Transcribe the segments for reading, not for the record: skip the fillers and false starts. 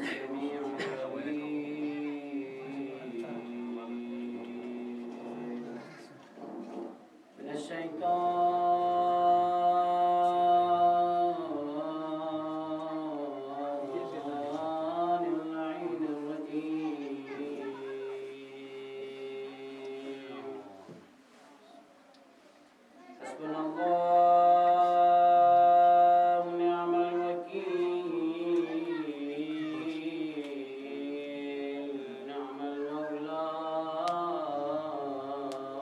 السميع العليم من الشيطان اللعين الرجيم حسبنا الله ونعم الوكيل نعم المولى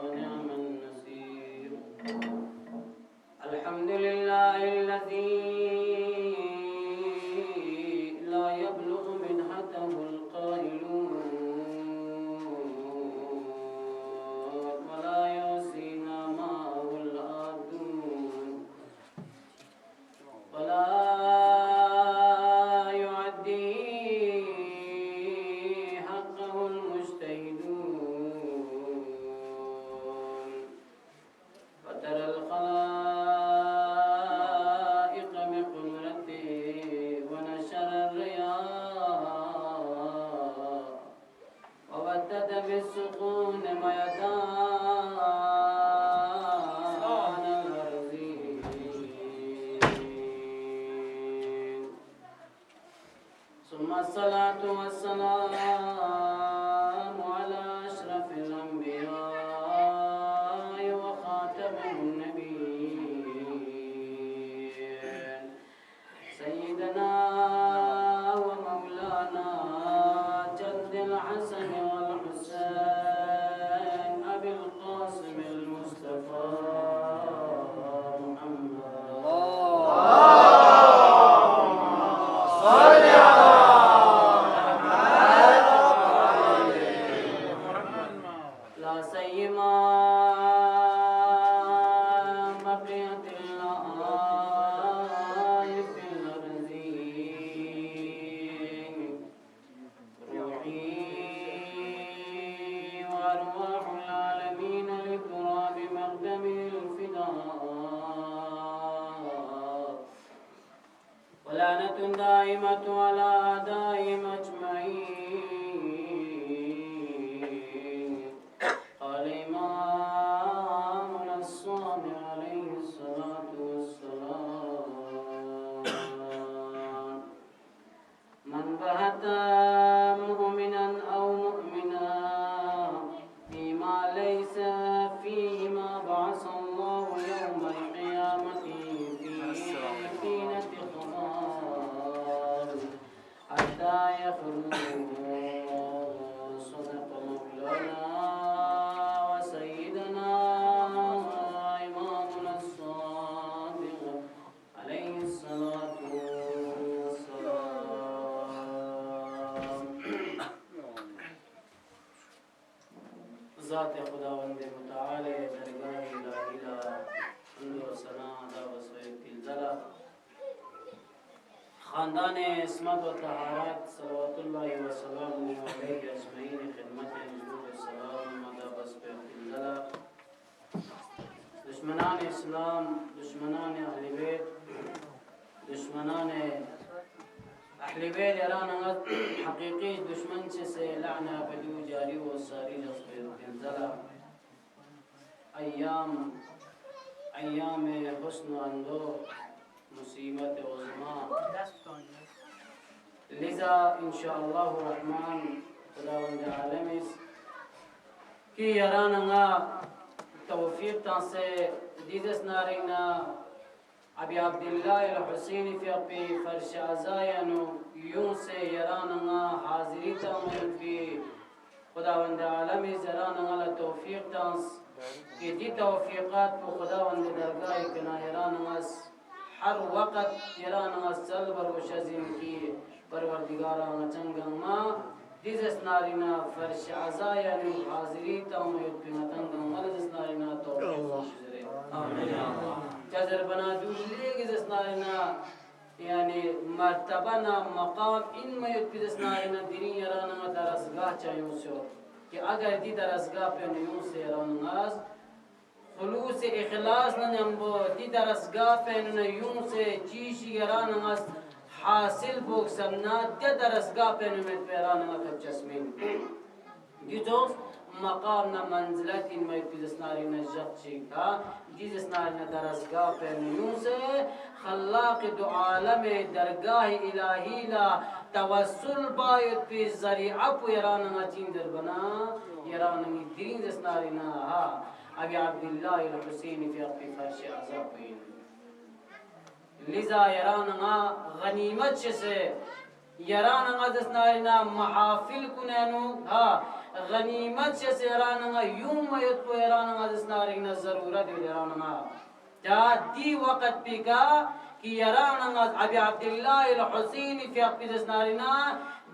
ونعم النصير الحمد لله الذي لا يبلغ منحته القائلون ولا يحصي نعمه العادون ولا يعدي حقه المجتهدون وترى الخلائق بقدرته ونشر الرياح وودد بالسكون ميدان الأرضين ثم الصلاة والسلام على أشرف الأنبياء وخاتم النبيين سيدنا ومولانا جد الحسن والحسين أبي القاسم المصطفى محمد لا سيما بقية الله في الأرضين روحي وأرواح العالمين لتراب مقدم الفداء ولعنة دائمة على أعدائهم أجمعين قال إمامنا الصادق عليه الصلاة والسلام من بهت مؤمنا أو مؤمنا فيما ليس فيهما بعث الله يوم القيامة في طينة خضار حتى يخرجوا صدق مولانا وسيدنا إمامنا الصادق عليه الصلاة والسلام ذات خداوند متعال درگاه الهی لا حمد و ثنا ادا و سویت الجلا خاندان عصمت و طهارت صلوات الله و سلامه علیه اجمعین خدمت حضور السلام ادا و سویت الجلا دشمنان اسلام دشمنان اهل بیت دشمنان اهل بیت ایران حقیقی دشمن سے لعنہ بدو جاری و ساری جسد الزلا ایام حسن و اندو مصیبت عظما لذا انشاءاللہ الرحمن خداوند عالم کی ایران توفیق تانسے دیدس نارینہ ابی عبداللہ الحسین فی اپی فرش ازائنو یوں سے یراننا حاضری تامن فی خداوند عالمی زراننا لتوفیق تانس کہ دی توفیقات کو خداوند درگاہ کنا یراننا ہر وقت یراننا سل بروشزین کی پروردگاران چنگن ما دیزس نارینا فرش ازائنو حاضری تامن فی نتنگن ولدس نارینا توفیق شزرے آمین جزر بنا دوشلی گزس نارینا یعنی مرتبنا مقام این میت پیدس نارینا دینی یرانا درسگاه چایون سو کہ اگر دی درسگاه پہ نیون سے یرانا خلوص اخلاص ننم بو دی درسگاه پہ نیون سے چیشی یرانا حاصل بوك سمنا تدرس قابل من بيران ما تجسمين جيتوس مقامنا منزلة ما يبيزناري نجات شيكا جيزناري درس قابل يوسف خلاق دو عالم درگاه الهی لا توسل باید في ذریعه يرانا تندر بنا يرانا دين جسنارنا ها ابي عبد الله الحسين في أطفي فرش عذابين لذا يرانا غنيمت شسه يرانا جسنارنا محافل كنانو ها غنیمت سے سیرانگا یوم یتو ایرانگا دسنارگنا ضرورت ایرانگا جا دی وقت پی کا کہ ایرانگا ابی عبداللہ الحسین فی اقبی دسنارگنا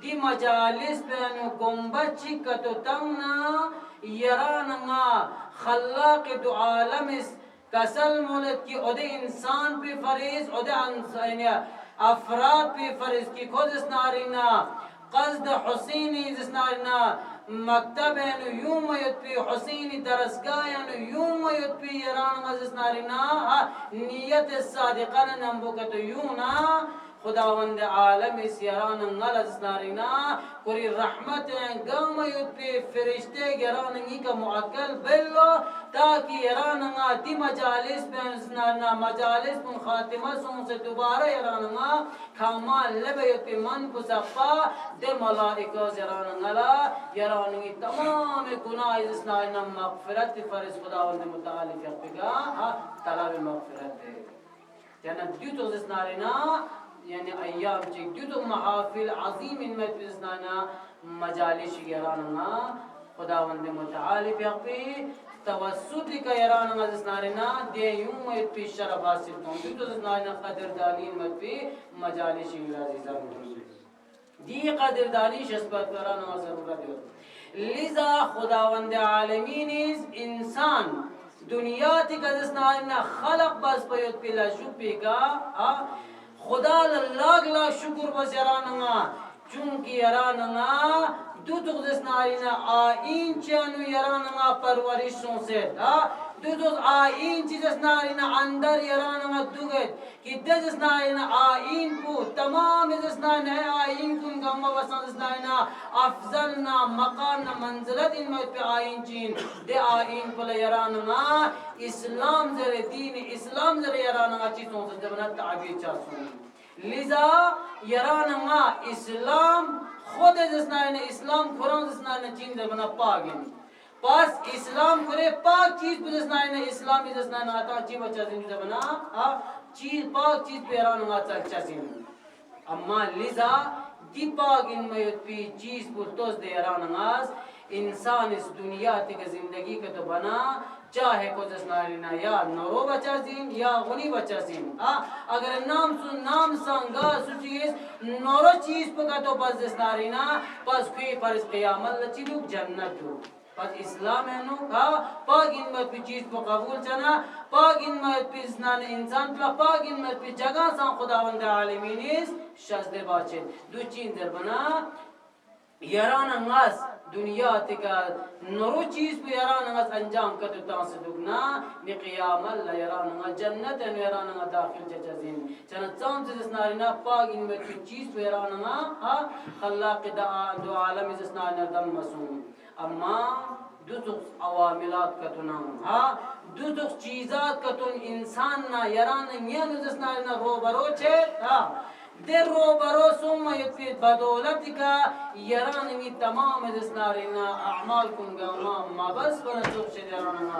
دی مجالس پینو گمبت چکتو تنگنا ایرانگا خلاق دو عالم کسل مولد کی ادھے انسان پی فریض ادھے افراد پی فریض کی خود دسنارگنا قصد حسینی دسنارگنا مكتب يوم يتبي حسين درسگاه يوم يتبي يران غزس نارنا نية الصادقان نمبوكت يونا خداوند عالم سيران غلس نارنا كوري رحمت قام يتبي فرشته يران نيكا معكل بلو تاكي يران دي مجالس بنسنارنا مجالس من خاتمة سون سے دوبارہ يران كمال لب يتبي من كسفا دي ملائكة يران غلا يران تمام گناہ اسنارنا مغفرت فرس خداوند متعال يقبقا طلب مغفرت جنت ديوتو اسنارنا يعني أيام جيك ديوتو محافل عظيم من مدرسنا مجالس يرانا خداوند متعال يقبي توسطك يرانا اسنارنا دي يوم يتبي شرف حاصل كون ديوتو اسنارنا قدردانين مدبي مجالس العزيزان دي قدردانی شسبت کرانا ضرورت ہے لذا خداوند عالمین انسان دنیا تی کدسنا خلق بس پیوت پیلا شپی کا خدا لاغ لا شکر بس یراننا چونکی یراننا دو تقدسنا آئین چانو یراننا پرورشوں سے دو آئین چیزسنا اندر یراننا دوگت کہ دسنا آئین کو تمام دسنا آئین کن گم وسنا افضلنا مقامنا منزلت ان میں پہ آئین چین دے آئین پل یراننا اسلام زر دین اسلام زر یراننا چیزوں سے جبنا تعبیر چاہسوں لذا یراننا اسلام خود دسنا اسلام قرآن دسنا چین جبنا پاگن پاس اسلام کرے پاک چیز پہ دسنا اسلامی دسنا آتا چی بچہ زندگی جبنا چیز پاک چیز پہ ایران آتا اچھا زندگی اما لذا دی پاک ان میں پی چیز پر توز دے ایران آس انسان اس دنیا تک زندگی کا تو بنا چاہے کو دسنا لینا یا نورو بچہ زین یا غنی بچہ زین اگر نام سانگا سو چیز نورو چیز پہ کا تو پس دسنا لینا پس کوئی پر اس قیامت لچی لوگ جنت ہو پس اسلام ہے نو پاک ان میں پی چیز کو قبول چنا پاک ان میں پی اسنان انسان پاک ان میں پی جگہ سان خداوند عالمین اس شزد باچے دو چین در بنا یران انگاز دنیا تکا نرو چیز پہ یران انگاز انجام کتو تانس دگنا نی قیام اللہ یران انگاز جنت ہے یران انگاز داخل جزین چنا چانس جسنارینا پاک ان میں پی چیز پہ یران انگاز خلاق دو عالم جسنارینا دم مسون اما دوتوخ عواملات کتنا دوتوخ چیزات کتن انسان نا یران نیان دسنا روبرو چھے در روبرو سوم یتفید بدولت کا یران می تمام دسنا رینا اعمال کنگا ما بس بنا توخ شد یران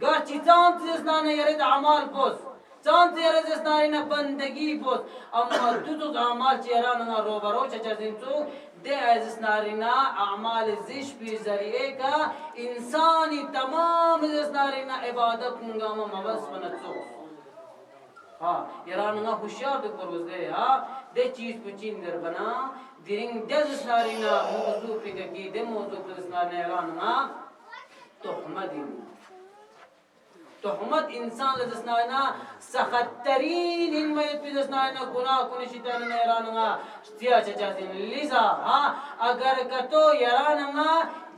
گا چی چانت دسنا یرد اعمال پوس چانت یرد دسنا رینا بندگی پوس اما دوتوخ اعمال چی یران روبرو چھے چیزن تو دے عزیز نارینا اعمال زش بھی ذریعے کا انسانی تمام عزیز نارینا عبادت کنگا مبس بنتو یرانگا خوشیار دے پروز دے دے چیز پچین در بنا دیرنگ دے عزیز نارینا موضوع پی گی دے موضوع پر عزیز نارینا یرانگا تحمد انسان لدسنا سخت ترین ان میں پیدسنا گناہ کنشی تاننا یرانگا سیا چچا زین لذا اگر کتو یرانگا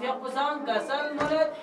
fi aqsan kasal mulet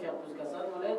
fi aqsan mulet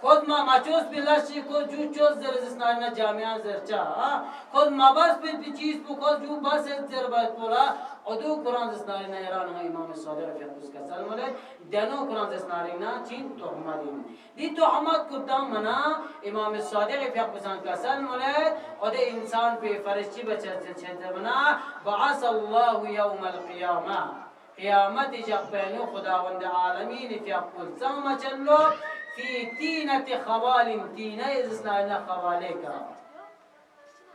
خود ما ماچوس بلاشی خود جو چوز در زنانه جامعه زرچا خود ما بس به چیز بو خود جو بس در باید پولا ادو قرآن زنانه ایران امام صادق فی aqsan mulet دنو قرآن زنانه چین تهمتیم دی تهمت کدام منا امام صادق فی aqsan mulet اد انسان به فرشتی بچه چه منا بعث الله یوم القیامه قیامت جب بینو خداوند عالمین فی aqsan چلو في تينة خوال تينة إزنا خوالك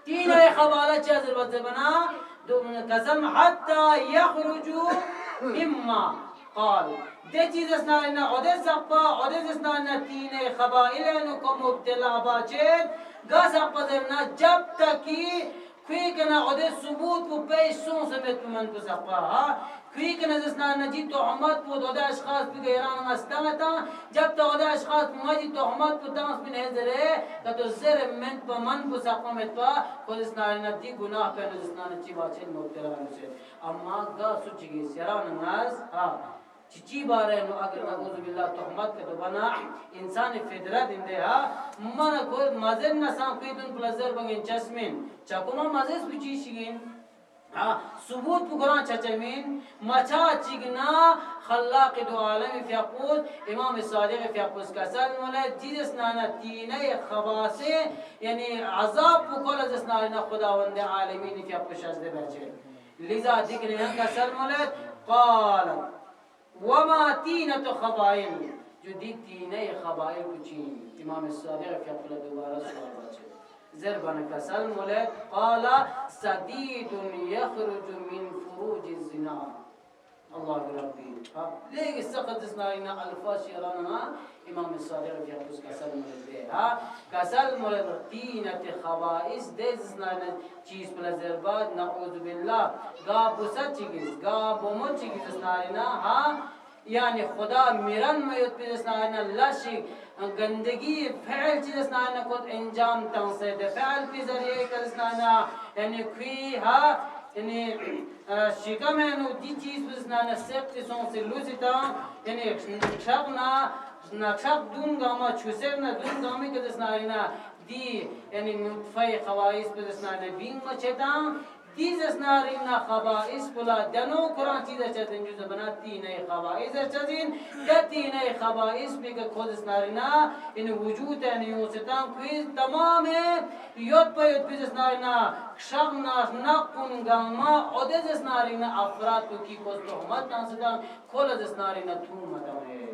تينة خوالة جازر بزبنا دون قسم حتى يخرجوا مما قال ده چیز اسنا لنا عده سقفا عده اسنا لنا تينة خوائل انكم مبتلا باچد گا سقفا زرنا جب تکی کوئی کنا عده ثبوت کو پیش سون سمیت من کو سقفا کوئی کنا زسنا نجی تهمت بود عده اشخاص بگه ایران مستمتا جب تا عده اشخاص مجی تهمت بود دانس من هزره که تو زر من پا من پا سقفا متوا خود اسنا ندی گناه پینو زسنا نچی باچه مبتلا نشه اما گا سوچی گیس ایران ناز چی باره نو اگر نعوذ بالله تهمت که تو بنا انسان فدرت انده من کوئی مزر نسان کوئی دن پلزر بگین چسمین چاکوما مزر بچی شگین ثبوت بقرآن چچمین مچا چگنا خلاق دو عالم فی اقود امام صادق فی aqsan mulet جیس نانا تینه خباسه یعنی عذاب بکل جس نانا خداوند عالمین فی اقود شجده بچه لذا ذکر aqsan mulet قال وما تینة خبائل جو دی تینه خبائل کچین امام صادق فی aqود دوباره سوال بچه زربان كسل مولد قال سديد يخرج من فروج الزنا الله ربي ليه سقط اسمعنا الفاظ شيرانا امام الصادق في حديث كسل مولد كسل مولد تينة خبائث دزنا چیز بلا زربات نعوذ بالله غابوسا چیز غابومو چیز اسمعنا يعني خدا میرن میوت پیسنا لاشی گندگی فعل چیزنا نکود انجام تنسد فعل پی ذریعه کسنا يعني کوی يعني شکمنو دی چیز پیسنا سختی سون سے لوزیتا يعني شغنا نقشق دون گاما چوسرنا دون گامی کسنا دی يعني نطفه خوایس پیسنا بین مچتا دیز نارينا خبائث بلا دنو قرآن چیزا چتن جو زبنا تینه خبائث چتن ده تینه خبائث بگه خود نارينا این وجود نیوستان کوئی تمام یود پا یود پیز نارينا شغنا نقون گاما عدد نارينا افراد کو کی کوز تهمت نانستان کل از نارينا تهمت ہے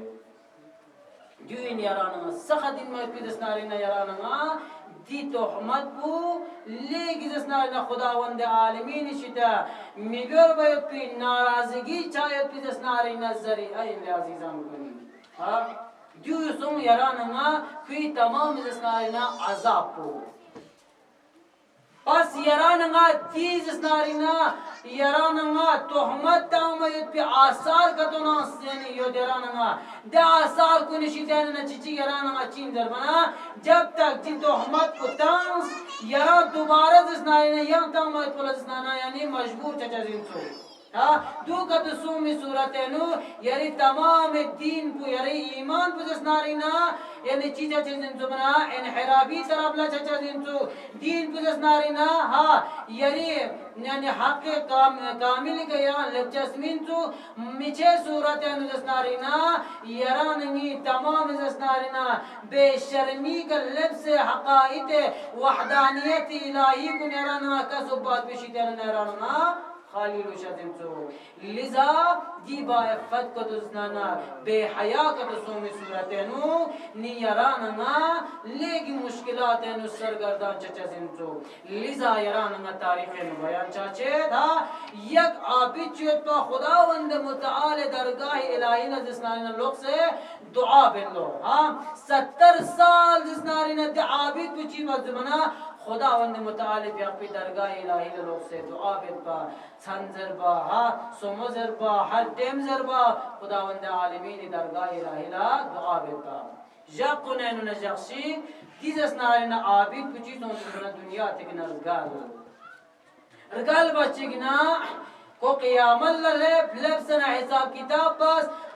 دوین یارانما سخت این ما پیز نارينا یارانما دی تهمت بو لیگی دستنارنا خداوند عالمین شتا میگور باید پی ناراضگی چاید پی دستنارنا ذریعه این عزیزان کنی دیو سوم یارانما کوئی تمام دستنارنا عذاب بو پس یارانما دیز دستنارنا یارانما تهمت تامید پی آثار کتونا سینی یود یارانما ده آثار کنی شیطاننا چیچی یارانما چین در بنا جب تک جی تهمت کو تانس یاران دوباره دستنارنا یم تامید پلا دستنارنا یعنی مجبور چچا زینسو دو کت سومی صورت نو یاری تمام دین پو یاری ایمان تمام پس نارینا یعنی چیزا چیزن تو بنا انحرافی طرف لا چیزن تو دین پس نارینا ها یعنی حق کامل کا یا لچسمین تو میچه صورت انس نارینا یراننی تمام انس نارینا بے شرمی کا لبس حقائق وحدانیت الہی کو یرانا کسبات بشیدن یرانا خالی روشتیم تو لذا دی با افت کو دزنانا بے حیا کا دسومی صورتینو نیراننا لیکن مشکلاتینو سرگردان چچزیم تو لذا یراننا تاریخینو بیان چاچے دا یک عابد چیت پا خداوند متعال درگاہ الہی نزسنانا لوگ سے دعا بلو 70 سال زسنارینا دی عابد پچی مزمنا خداوند متعال بیاقی درگاہ الہی لوگ سے دعا بلبا سنزر با سمزر با ہر ٹیم زر با خداوند عالمین درگاہ الہی دعا بلبا جاقو نینو نجاقشی دیزس نارینا عابد پچی سنزرنا دنیا تکن رگال بچی گنا کو قیامت لبسنا حساب کتاب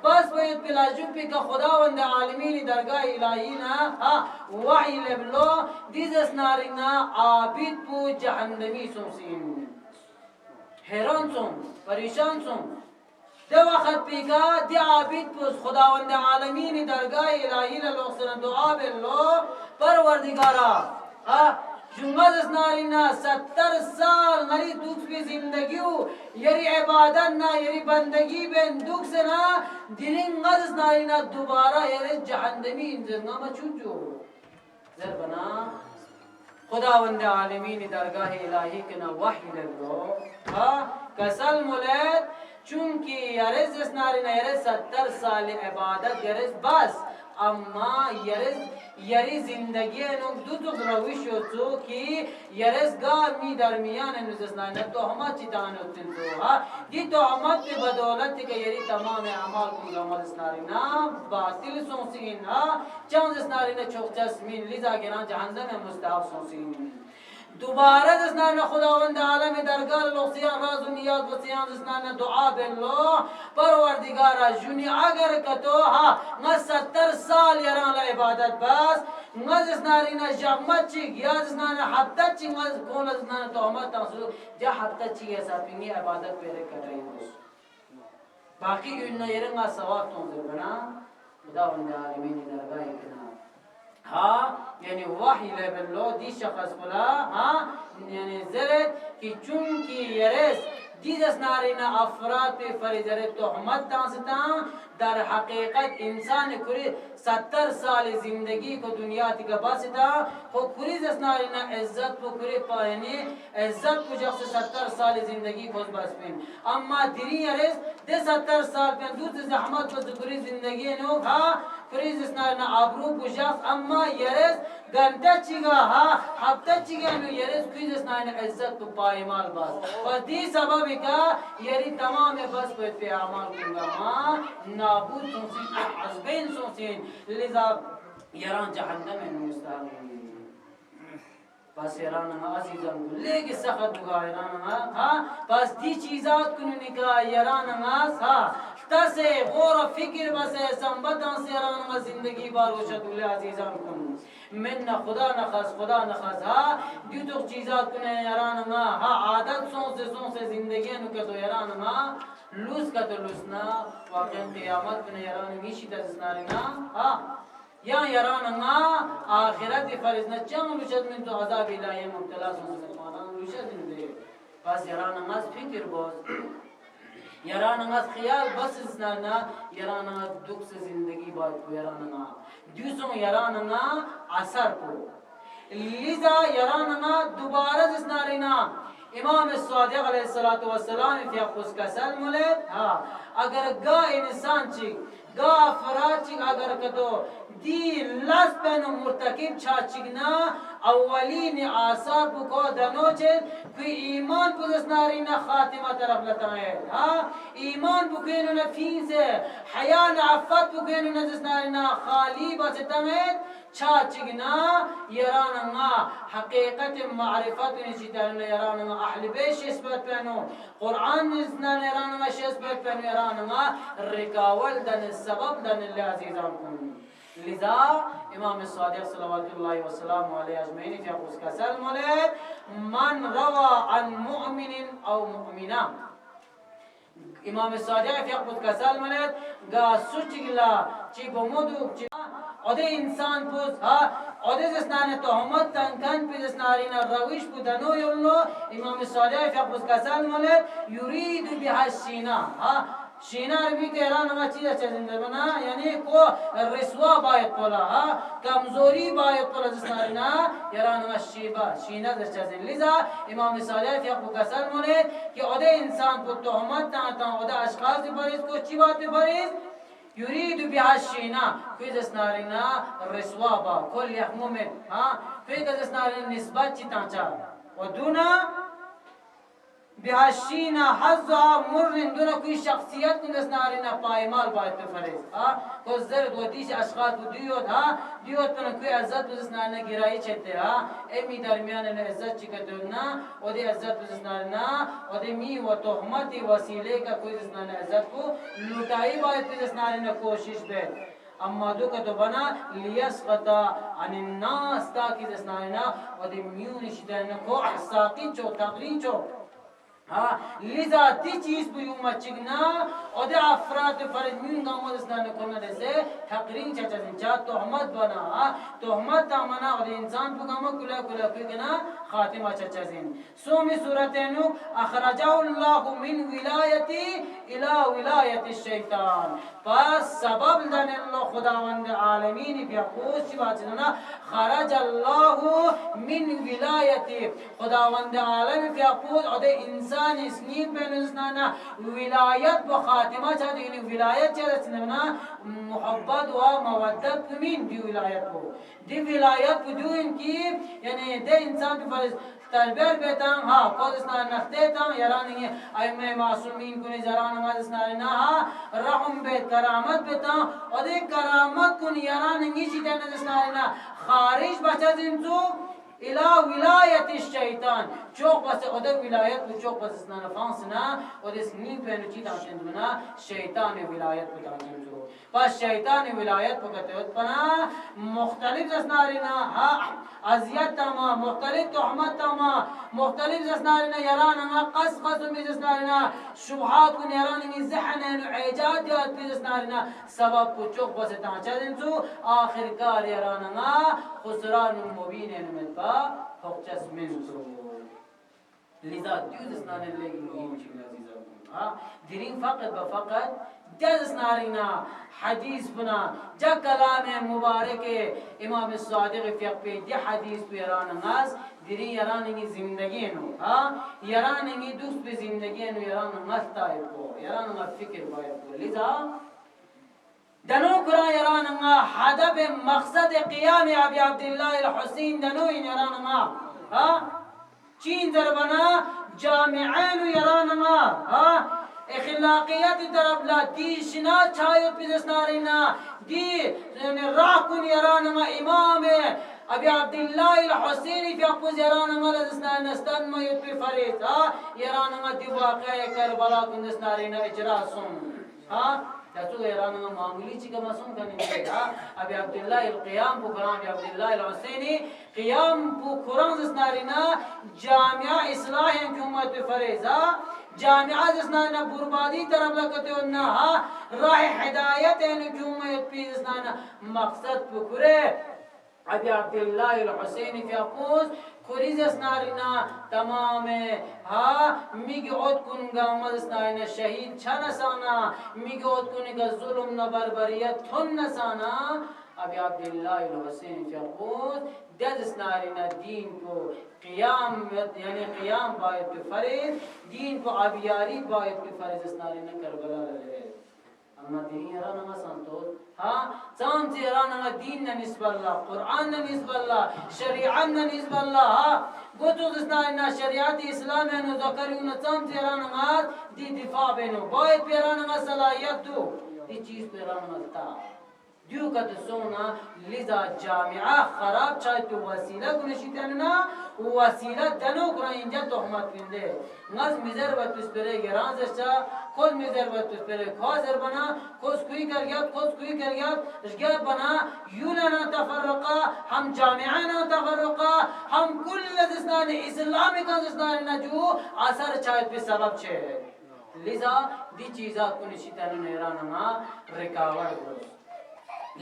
بس باید پلاجو پی که خداوند عالمین درگاه الهینا وحی لبلو دیزس نارینا عابد پو جهنمی سنسین حیران سن پریشان سن دو وقت پی که دی عابد پو خداوند عالمین درگاه الهی للوخسن دعا بلو پروردگارا جنگز نارینا 70 سال نری دوکس پی زندگیو یری عبادت نا یری بندگی بین دوکس نا دینگز نارینا دوبارہ یری جہنمی انزرنا ما چونچو زر بنا خداوند عالمین درگاہ الہی کنا وحی لگو کسل مولد چونکہ یرز اس نارینا یرز 70 سال عبادت یرز بس اما یری زندگی نو دو روش تو کی یرز گار می درمیان نزسنان تهمت چیتان تو دی تهمت به بدولت که یری تمام اعمال کو عمل اسنارینا باطل سونسین چند اسنارینا چوک جسمین لذا گنا جهنم مستحق سونسین دوباره دستان خداوند عالم درگاه لوسیان راز و نیاز بسیان دستان دعا بالله پروردگارا جونی اگر کتو ما 70 سال یران عبادت بس نز اسنارینا جغمت چیک یا دستان حبتت چیک نز کون دستان تهمت تنسلو جا حبتت چیک ایسا پینگی عبادت پیرے کر رہی ہوں باقی اون یرنگا ثواب تنظر بنا خداوند عالمین درگاہ کنا یعنی وحی لبلو دی شخص بلا یعنی زرد کہ چونکی یرس دیدس نارینا افراد پی فریزر تحمت تانستا در حقیقت انسان کری 70 سال زندگی کو دنیا تیگا باستا خو کری دس نارینا عزت کو کری پایانی عزت کو جخص 70 سال زندگی کو باس پین اما دیری یرس دی 70 سال پین دور زحمت کو کری زندگی نو کری دس نارینا عبرو کو جخص اما یرس گھنٹہ چیگا ہفتہ چیگا نو یرس کری دس نارینا عزت کو پایمال باس و دی سبب کا یری تمام بس پہ اعمال کنگا نابود سنسین عزبین سنسین لذا یران جہنم مستقیم بس یران عزیزان لیکن سخت بگا یران بس دی چیزات کنو نکا یران تسے غور و فکر بسے سنبتان سے یران زندگی باروشت اللہ عزیزان کن من خدا نخص دیو تو چیزات کنے یران عادت سون سے زندگی نکتو یران لوس کا تو لوسنا واقعا قیامت کنے یران میشی تزنارنا یا یران آخرت فرزنا چم لوشت من تو عذاب الہی مبتلا سون سے لوشت دے بس یران فکر باز یران خیال بس اسنا یران دکھ سے زندگی بات کو یران دوسروں یران اثر کو لذا یران دوبارہ اسنا رینا امام الصادق علیہ السلام فی خص کسل مولد اگر گا انسان چیک گا افراد چیک اگر کدو دی لاس پینو مرتکب چا چیکنا اولین آثار بکو دنوچه که ایمان پس نارینا خاتمه طرف لطمه ایمان بکنو نفیس حیان عفت بکنو نزس نارینا خالی بس تمید چاچگنا يرانا حقيقة معرفة نشيطان يرانا أهل بيش يسبت بينو قرآن نزنا يرانا شسبت بينو يرانا ركاول دن السبب دن اللي عزيزانكم لذا امام الصادق صلوات الله وسلامه عليه اجمعين في ابوس كسل مولد من روى عن مؤمن او مؤمنة امام الصادق في ابوس كسل مولد غا سوچگلا چي بمودو اده انسان پوز اده زسنان تهمت تنکن پی زسنارین الرویش بودنو یلو امام الصادق في ابوس كسل مولد يريد بها الشينا شینا عربی کے ایران ہما چیز اچھا زندہ بنا یعنی کو رسوا باید پولا کمزوری باید پولا جسنارینا ایران ہما شینا اچھا زندہ لذا امام صالح فی ابو کسل مولد کہ ادھے انسان کو تہمت تا ادھے اشخاص دی پریز کو چی بات دی پریز يريد بها الشينا في جسنارینا رسوا با کل یک مومن في جسنارینا نسبت چی تانچا ودونا بهالشينا حظها مرن دون کوئی شخصیت نس نارينا پایمال باید تفرز کو زرد ودیش اشخاص دیوت دیوت پن کوئی عزت بزس نارينا گرایی چته امی درمیان عزت چکتونا ودی عزت بزس نارينا ودی می و تهمت وسیله کا کوئی بزس نارينا عزت کو لوٹائی باید بزس نارينا کوشش بید اما دو کا تو بنا لیسقط عن الناس تاکہ بزس نارينا ودی میون شدنا کو احساقی چو تقرین چو لذا تی چیز بو یوم چگنا او ده افراد فرد میون گامو دستانه کنه دسته تقرین چا چیزن چا تهمت بنا تهمت تامنا او ده انسان بو گامو کلا کلا کنا خاتمه چا چیزن سومی صورت نو اخرجه الله من ولایتی الى ولایت الشیطان پس سبب دن الله خداوند عالمین بیا خوش چی بات چیزنا خرج الله من ولایتی خداوند عالم بیا خوش او ده انسان اسنین بینوزنانا ولایت و خاتمه چا دیگنی ولایت چا رسننا محبت و مودت من دی ولایت بو دی ولایت بو دو انکی یعنی ده انسان پر تربیت بیتان قد اسنان نختیتان یرانی ایمه معصومین کنی زران مد اسنان رحم بیت کرامت بیتان و دی کرامت کنی یرانی نیچی تن اسنان خارج بچه زنزو الى ولایت الشیطان چوک بس ادب ولایت و چوک بس اسنا فانسنا و دس نیم پینو چی دانچن دمنا شیطان ولایت کو دانچن دو پس شیطان ولایت کو کہتے ہیں پنا مختلف اسنارینا اذیت تما مختلف تهمت تما مختلف اسنارینا یرانا قص می اسنارینا شبهات کو یرانا ذہن و عجاد یاد بھی اسنارینا سبب کو چوک بس دانچن دو آخر کار یرانا خسران مبین من فوقس منزو لذا ديوز اسنان اللي مهم شيء عزيزا ديرين فقط بفقط جز اسنارينا حديث بنا جا كلام مبارك امام الصادق في اقبي دي حديث بيران الناس ديرين يراني زندگينو يراني دوست بزندگينو يران مستايبو يران فكر بايبو لذا دنو کرا يران ما هدف مقصد قيام ابي عبد الله الحسين دنو يران ما چین دربنا جامعین يران ما اخلاقیت درب لا دی شنا چایو پیدس نارینا دی راکن يران ما امام ابي عبد الله الحسيني في اقوز يران ما لدسنا نستن ما يطفي فريد يران ما دي واقع كربلاء كندس نارينا اجراسون تو ایران میں معمولی چیز کا مسئول کرنے گا ابی عبداللہ القیام کو قرآن ابی عبداللہ الحسینی قیام کو قرآن زسنارینا جامعہ اصلاح حکومت فریضہ جامعہ زسنارینا بربادی طرف لکتے ہونا راہ ہدایت حکومت پی زسنارینا مقصد پکرے ابی عبداللہ الحسینی فی اقوز خریز اسنارینا تمام میگه عود کنگا مدستاین شهید چه نسانا میگه عود کنگا ظلم نبربریت تن نسانا ابی عبدالله الحسین فی القود دد اسنارینا دین کو قیام یعنی قیام باید بفرید دین کو عبیاری باید بفرید اسنارینا کربلا لگه أما دين يرانا ما سنتوز ها سام يرانا دين نسبة الله قرآن نسبة الله شريعة نسبة الله ها قطو دسنا إن شريعة إسلام إنه ذكرون سام يرانا ما دي دفاع بينه بايد يرانا ما صلاحيت دو دي چیز يرانا ما تا دیو کا تسونا لذا جامعہ خراب چاہے تو وسیلہ گنشیتنا وسیلہ دنو گرا اینجا تهمت کنده ناز میزر و تسپره گران زشتا خود میزر و تسپره خازر بنا خوز کوی کریات خوز کوی کریات اشگاه بنا یوننا تفرقا هم جامعنا تفرقا هم کل دستان اسلامی کا دستان نجو اثر چاہے پہ سبب چھے لذا دی چیزات کنشیتنا نیرانا رکاوٹ گروس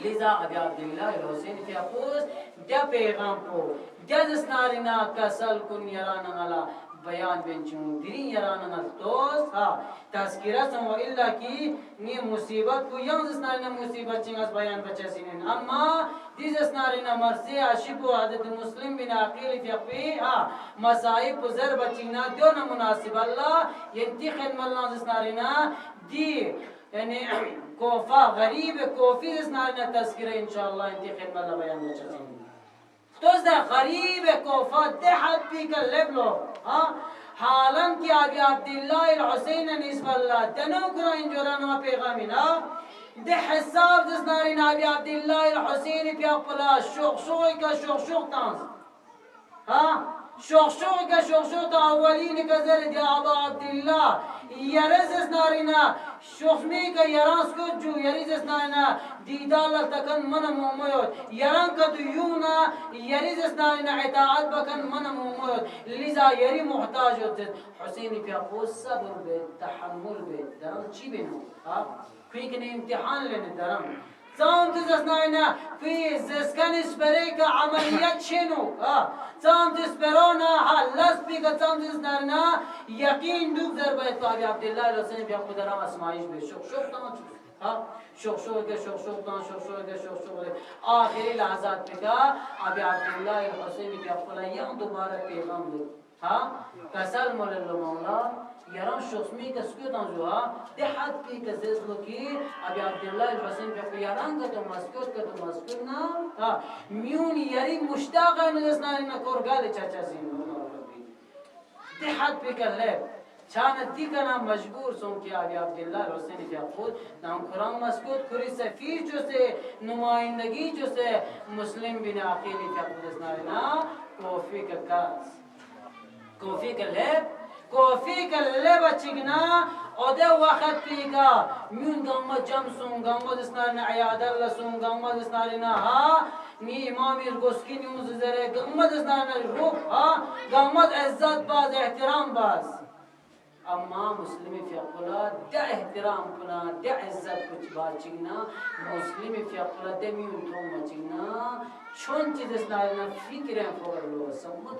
لذا ابي عبد الله الحسين في أقوس ده پیغام کو ده دسنارنا کسل کن یرانا غلا بیان بنچون درین یرانا غلطوس ها تذکرہ سن و الا کی نی مصیبت کو یم دسنارنا مصیبت چنگس بیان بچه سینن اما دی دسنارنا مرسی عشب و عدد مسلم بن عقیل في أقوی ها مصائب و ضرب چینا دون مناسب الله ینتخل ملنا دسنارنا دی يعني كوفا غريب كوفي اسنا تذكره ان شاء الله انت خدمه الله بيان بچسين توز ده غريب كوفا تحت بك اللبلو ها حالان کی ابي عبد الله الحسين نسبه الله تنو كرا انجرانا پیغامنا ده حساب دسنارين ابي عبد الله الحسين في اقلا شوق کا شوق تانس ها شوق کا شوق اولين كزر دي ابا عبد الله يرزس نارينا شوخمي کا يرانس کو جو يرزس نارينا ديدال تكن من موميوت يران كدو يونا يرزس نارينا عطاعت بكن من موميوت لذا يري محتاج ہوت حسين في اقوس صبر بيت تحمل بيت درم چی بنو ها کوئی کنے امتحان لینے درم سام تزناینا في زسكان اسبريكا عمليات شنو سام تسبرونا حلس بيكا سام تزنانا يقين دوك ضربت ابي عبد الله الحسين في قدرام اسماعيل بشوق تان شوق آخری لحظات بكا ابي عبد الله الحسين في قليان دوباره پیغام دو كسل مولا مولا يران شخصمي كسكوت انجوها دي حد في كزيزلو كي ابي عبد الله الحسين في يران كتو مسكوتنا ميون يري مشتاقه نسنا ان كورغالي چاچا سين دي حد في كلب چانت دي كنا مجبور سون كي ابي عبد الله الحسين في خود نام قران مسكوت كوري سفير جو سے نمائندگی جو سے مسلم بن عقيل في خود اسنا کوفی کا لب چگنا اده وقت پیگا میون گامه جمسون گامه دستنارنا عیاد الله سون گامه دستنارنا ها نی امام الگوسکی نیوز زره گامه دستنارنا روح ها گامه عزت باز احترام باز اما مسلمی فی اقلا ده احترام کنا ده عزت کچ باز چگنا مسلمی فی اقلا ده میون توم چگنا چون چی دستنارنا فکرین فور لو سمت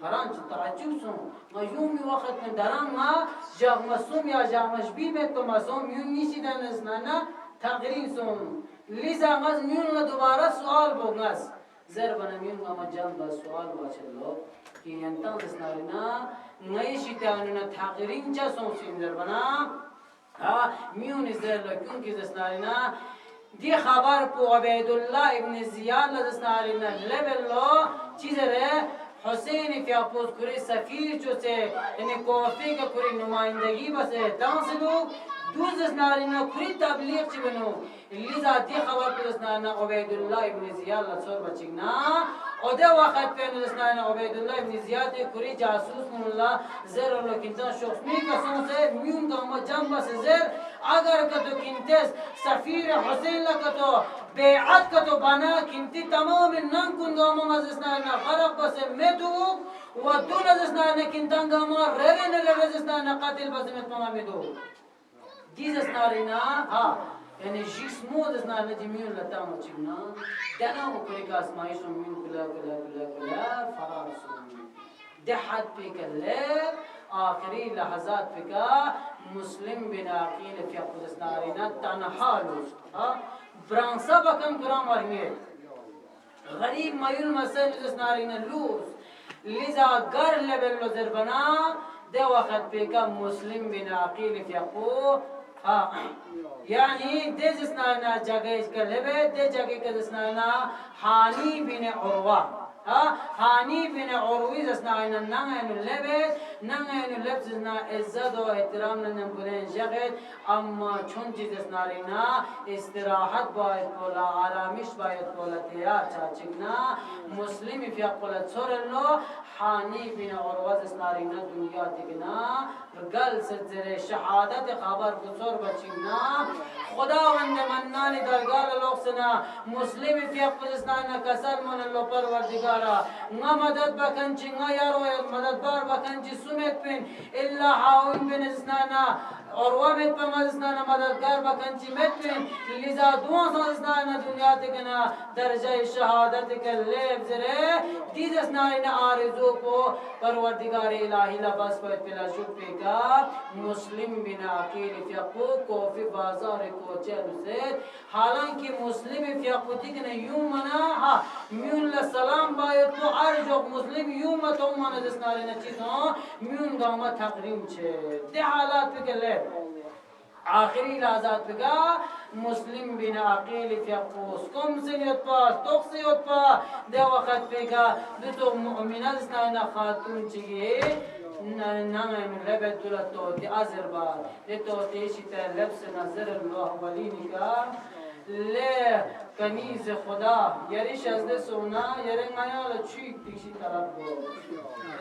فرانچ تعجب سون ما یومی وقت من درام ما جاغ مسوم یا جاغ مشبی به تو مسوم یون نیشی دنزنانا تقریر سون لیزا مز میون دوباره سوال بگنس زر بنا میون ما جان با سوال باچلو که ینتان دسنارینا نیشی تانونا تقریر چه سون سیم زر بنا میون زر لکون که دسنارینا دی خبر پو عبیدالله ابن زیاد لدسنارینا لبلو چیز ره حسین فی اپوز کری سفیر جو سے انہیں کوفی کا کری نمائندگی بس دانس لوگ دوز اسنارینا کری تبلیغ چی بنو لیزا دی خبر پر اسنارینا عبیداللہ ابن زیاد لسور بچگنا او ده وقت پینو اسنارینا عبیداللہ ابن زیاد کری جاسوس من اللہ زر اور لکنتان شخص می کسوں سے میون گاما جنب بس زر اگر کتو کنتس سفیر حسین لکتو بیعت کتو بنا کنتی تمام نن کن گاما مزسنارینا غرق بس میدو و دون ازسنارینا کنتان گاما روین اسنارینا قتل بس متمام medu dieses narina ha yani jismo des narina jimiun lata machina dana ukurikas maishum min kula farasu دحت بك الليل آخری لحظات بك مسلم بن عقیل في قدس نارينا تنحالوش فرانسا بكم كرام ورميت غريب مايول مسل قدس نارينا لوس لذا غر لبل زربنا ده وقت بك مسلم بن عقيل في قو يعني ده جسنا جاگه كلبه ده جاگه كدسنا حاني بن عروة حاني بن عروي زسنا نعين اللبس نعين اللبس زنا عزت و احترام ننبودن جگه اما چون چیز زسنا استراحت باید کولا آرامش باید کولا تیار چاچگنا مسلمی فی قولت سرلو حاني بن عروة زسنا دنیا دیگنا گل سر شهادت خبر بسر بچینا خداوند منان درگاه لوکسنا مسلمی فی قولت کسر من الله پروردگارا نا مدد بکنچی نا یارو مددبار بکنچی سومت پین الا حاوین بن اسنانا عروه مت پن اسنانا مددگار بکنچی مت پین لذا دوان اسنانا دنیا تکنا درجه شهادت کلیب زره دید اسنانا آرزو کو پروردگار الهی لباس پایت پلا شکر کا مسلم بن عقیل فیقو کو فی بازار کو چلو زید حالانکہ مسلم فیقو تکنا یوں منا میون لسلام باید تو ارجوک مسلم یوں متو منا دسنارنا چیزوں میون گاما تقریم چھے ده حالات پکلے آخری لحظات بگا مسلم بن عقیل فیقوس کم سنیت پاس توقسیت پا ده وقت بگا دو تو مؤمنہ دسنارنا خاتون چگی نعم لبت دولتو دي أزربار دتو تيشي تلبس نظر الله ولينكا له کنیز خدا یریش از دسونا یرن مایال چیک دیشی طرف بو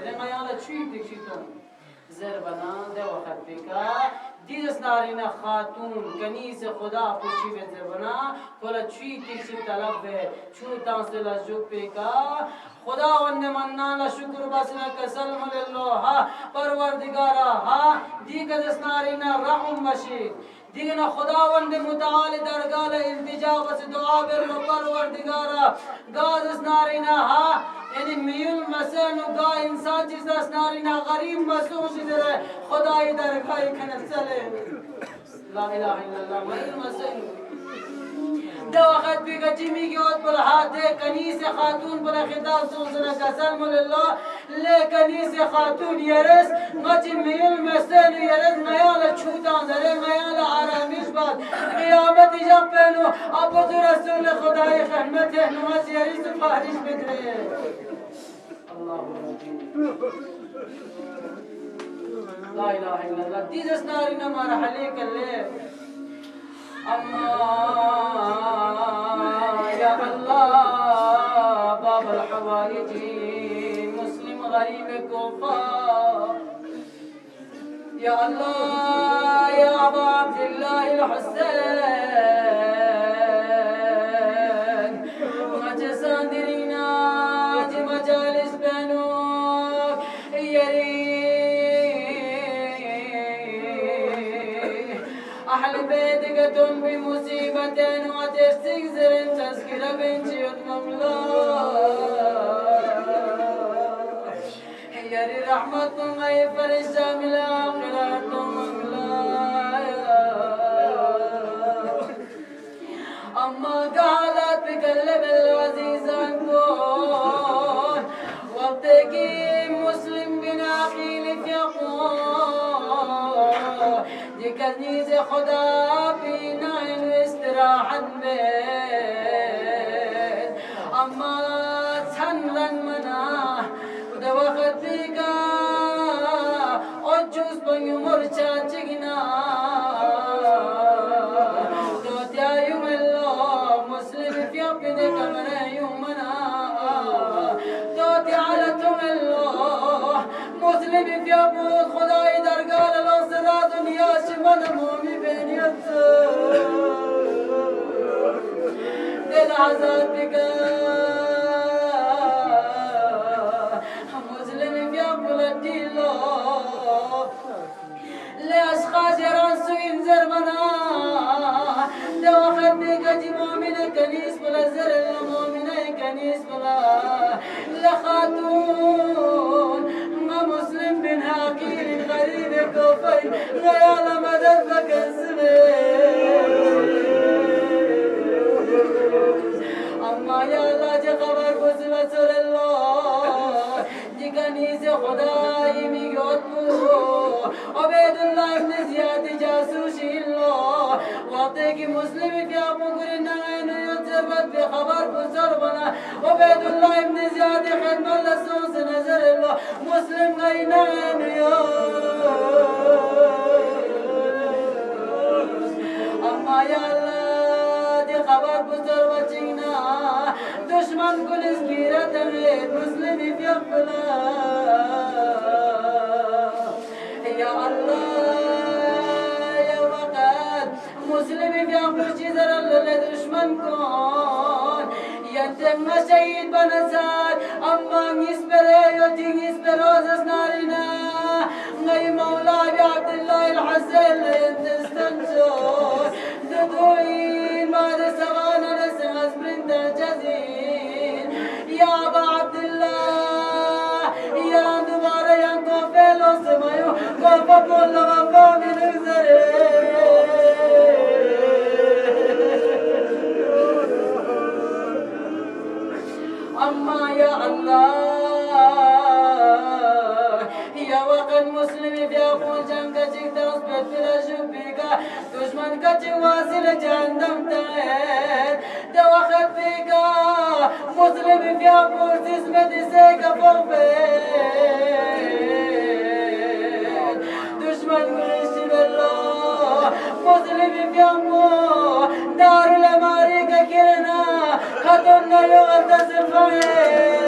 یرن مایال چیک دیشی تو زربنا ده وقت بکا دیدس نارینا خاتون کنیز خدا پوشی به زربنا کلا چیک دیشی طرف به چو تانسل جو بکا خداوند منان شکر بسنا کسلم لله پروردگارا دیگر دس نارینا رحم بشی دیگنا خداوند متعال درگاه التجا بس دعا بر پروردگارا گاز نارینا یعنی میون مسن و گا انسان چیز دست نارینا غریب مسوش در خدای درگاه کنسله لا اله الا الله میون مسن دو وقت بیگا جیمی گیوت بل حاده کنیس خاتون بل خطاب سوزنا قسم لله لے کنیس خاتون یرس مچی میل مسن یرس میال چوتان زره میال آرامیش باد قیامت جب پینو اب تو رسول خدای خدمت نماز یری سفارش بدره اللہ لا اله الا الله دیدس نارینا مرحلی کلے الله يا الله باب الحوائج مسلم غريب كفار يا الله يا أبا عبد الله الحسين مجسادرنا مجالس بنوك أهل بيتك بمصيبة وتستكزر تذكر بنتي المملوك هي رحمة غيفر الشاملة قراءة مملوك أما قالت بقلب العزيز عنكون وقتك مسلم بن عقيل يقول کنیز خدا پینا اینو استراحت بید اما چندن منا ده وقت بیگا اجوز بایو مرچا چگنا دوتی آیوم اللہ مسلم فیاقید کمر ایوم منا دوتی عالتم اللہ مسلم فیاقود خدای درگاه للاسرات دنیا شمن مومی بینیت دل عذاب بکا مسلم فیاقود دیلو لأشخاص يرانسو انزر منا كنيس بلا لخاتون ما مسلم بن عقيل غريب كوفي غيال مدد اما یا اللہ جی خبر بزرگ سر اللہ جی کنیز خدای میگوت بو عبید اللہ ابن زیاد جاسوشی اللہ وقتی کی مسلمی فی آپ مگری نغین یتربت بی خبر بزرگ بنا عبید اللہ ابن زیاد خدمت لسوس نظر اللہ مسلم غی نغین اما یا اللہ خبر بزرگ بچینا دشمن کل اس گیرت غیر مسلمی فی اقبلا یا اللہ یا وقت مسلمی فی اقبل چیزر اللہ دشمن کن ینتم شهید بنساد اما نگیس بره یا تینگیس بروز اسنارینا غی مولا بی عبدالله الحسین لینتستن شد ددوین بعد سوانا نسغز برند الجزين يا أبا عبد الله يا دوباره يا كوفيل وسمايو كوفا كل غفا من أما يا الله يا وقت مسلم في أخوان جنگ چک دست بلا شبیگا دشمن کا واصل جهنم تغیر ده وقت بیگا مسلم في أخوان اسمت سيگا فوقفين دشمن قرشی بالله مسلم في أخوان دار الأماريكا كرنا خطرنا يغلط الخير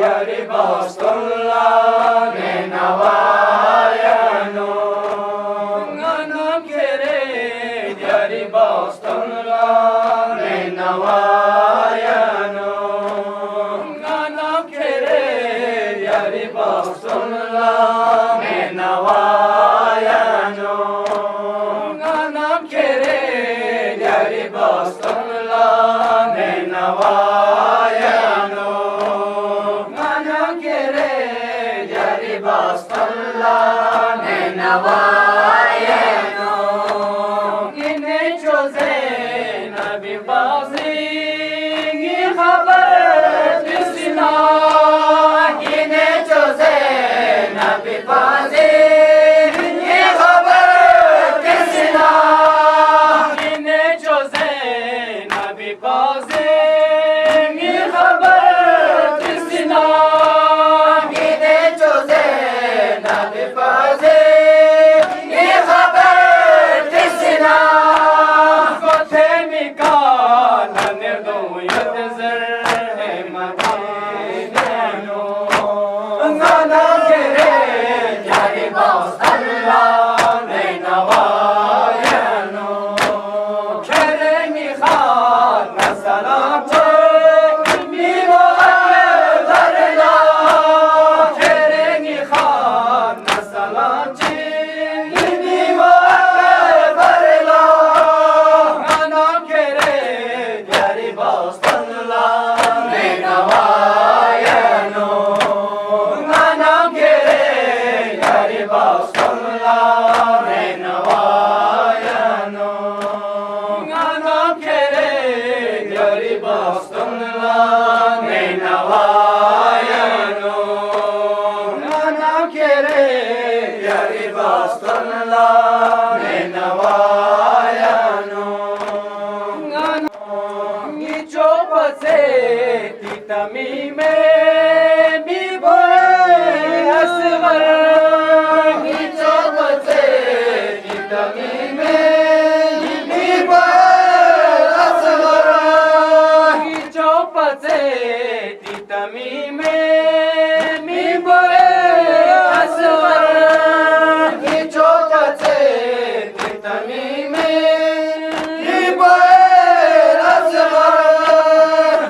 yari Bostonla nenawayano nganam kere yari Bostonla nenawayano nganam kere yari Bostonla nenawayano nganam kere yari Bostonla nenawayano nganam kere yari Bostonla nenawayano gine chose nabi bazi gi khabar tisna gine chose nabi bazi gi khabar tisna gine chose nabi bazi gi khabar tisna gine chose nabi bazi gi khabar tisna Fatemi kana nirdo yadzer madinano ngana kere yari Bostonla nenawayano kere mi khana salamche mi darla kere mi khana salamche mi darla nganam kere yari Bostonla nenawayano nganam kere yari Bostonla nenawayano nganam kere yari Bostonla nenawayano nganam kere yari Bostonla nenawayano Nichopase titamime mi boy asgar Nichopase titamime mi boy asgar Nichopase titamime mi boy asgar Nichopase titamime mi boy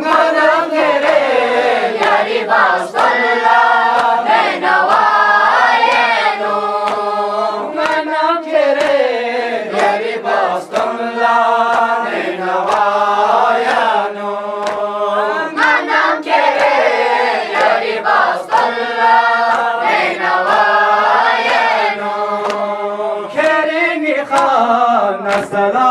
nganam kere yari Bostonla nenawayano nganam kere yari Bostonla nenawayano nganam kere yari Bostonla nenawayano kere ni khana sala